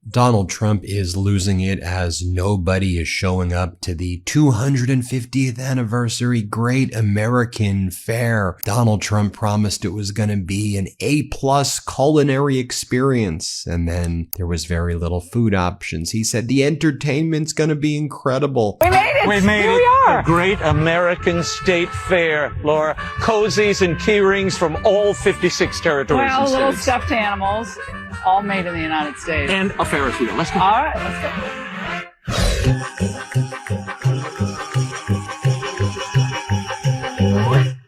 Donald Trump is losing it as nobody is showing up to the 250th anniversary Great American Fair. Donald Trump promised it was going to be an A-plus culinary experience, and then there was very little food options. He said the entertainment's going to be incredible. We made it! We made Here it! we are! The Great American State Fair, Laura. Cozies and key rings from all 56 territories Well, and little states. stuffed animals, all made in the United States. And a Ferris wheel. Let's go. All right, let's go.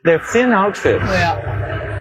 They're thin outfits. Yeah.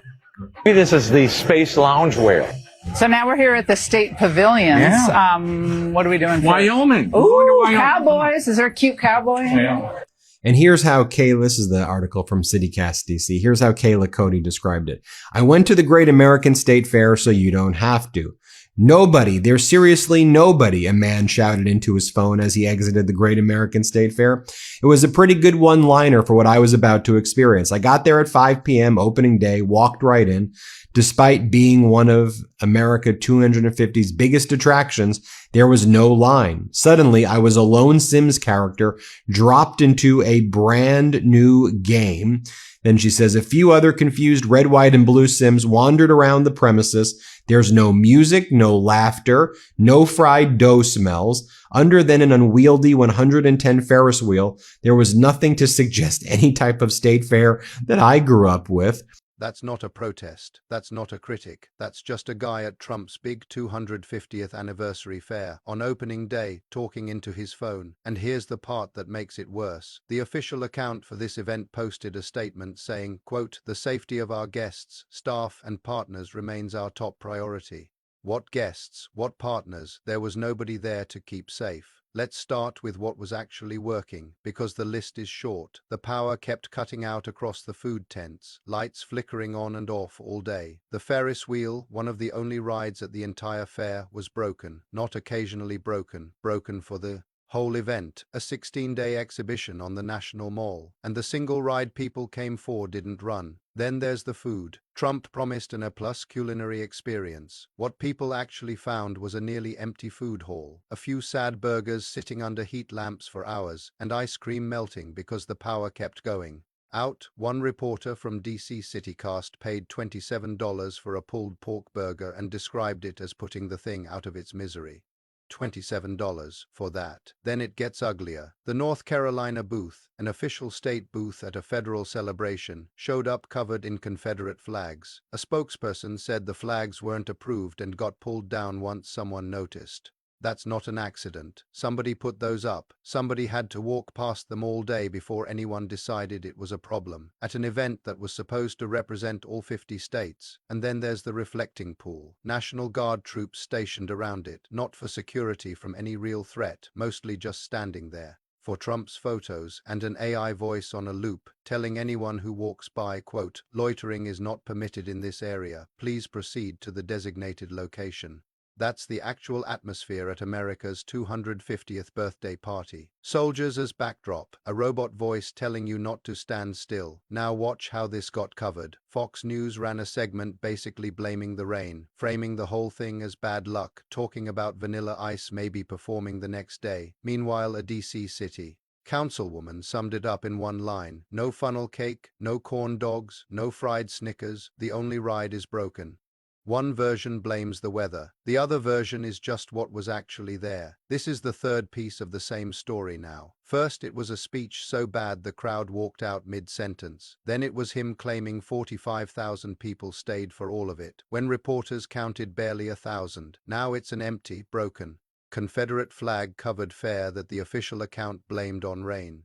This is the space loungewear. So now we're here at the state pavilions. Yeah. What are we doing? Wyoming. Ooh, cowboys. Is there a cute cowboy? Yeah. And here's how Kayla, this is the article from CityCast DC. Here's how Kayla Cody described it. I went to the Great American State Fair so you don't have to. Nobody, there's seriously nobody, a man shouted into his phone as he exited the Great American State Fair. It was a pretty good one-liner for what I was about to experience. I got there at 5 p.m. opening day, walked right in. Despite being one of America 250's biggest attractions, there was no line. Suddenly, I was a lone Sims character dropped into a brand new game. Then she says, a few other confused red, white, and blue Sims wandered around the premises. There's no music, no laughter, no fried dough smells. Under then an unwieldy 110 Ferris wheel, there was nothing to suggest any type of state fair that I grew up with. That's not a protest. That's not a critic. That's just a guy at Trump's big 250th anniversary fair on opening day talking into his phone. And here's the part that makes it worse. The official account for this event posted a statement saying, quote, "The safety of our guests, staff, and partners remains our top priority." What guests? What partners? There was nobody there to keep safe. Let's start with what was actually working, because the list is short. The power kept cutting out across the food tents, lights flickering on and off all day. The Ferris wheel, one of the only rides at the entire fair, was broken, not occasionally broken, broken for the whole event, a 16-day exhibition on the National Mall, and the single ride people came for didn't run. Then there's the food. Trump promised an A-plus culinary experience. What people actually found was a nearly empty food hall, a few sad burgers sitting under heat lamps for hours, and ice cream melting because the power kept going. Out, one reporter from DC CityCast paid $27 for a pulled pork burger and described it as putting the thing out of its misery. $27 for that. Then it gets uglier. The North Carolina booth, an official state booth at a federal celebration, showed up covered in Confederate flags. A spokesperson said the flags weren't approved and got pulled down once someone noticed. That's not an accident. Somebody put those up. Somebody had to walk past them all day before anyone decided it was a problem. At an event that was supposed to represent all 50 states. And then there's the reflecting pool. National Guard troops stationed around it, not for security from any real threat, mostly just standing there for Trump's photos, and an AI voice on a loop telling anyone who walks by, quote, "Loitering is not permitted in this area. Please proceed to the designated location." That's the actual atmosphere at America's 250th birthday party. Soldiers as backdrop, a robot voice telling you not to stand still. Now watch how this got covered. Fox News ran a segment basically blaming the rain, framing the whole thing as bad luck, talking about Vanilla Ice maybe performing the next day. Meanwhile, a DC city councilwoman summed it up in one line: no funnel cake, no corn dogs, no fried Snickers, the only ride is broken. One version blames the weather. The other version is just what was actually there. This is the third piece of the same story now. First, it was a speech so bad the crowd walked out mid-sentence. Then it was him claiming 45,000 people stayed for all of it, when reporters counted barely 1,000. Now it's an empty, broken, Confederate flag-covered fair that the official account blamed on rain.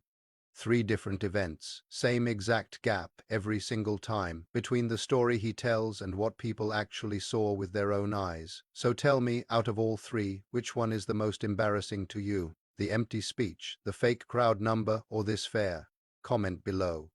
3 different events, same exact gap every single time between the story he tells and what people actually saw with their own eyes. So tell me, out of all 3, which one is the most embarrassing to you? The empty speech, the fake crowd number, or this fair? Comment below.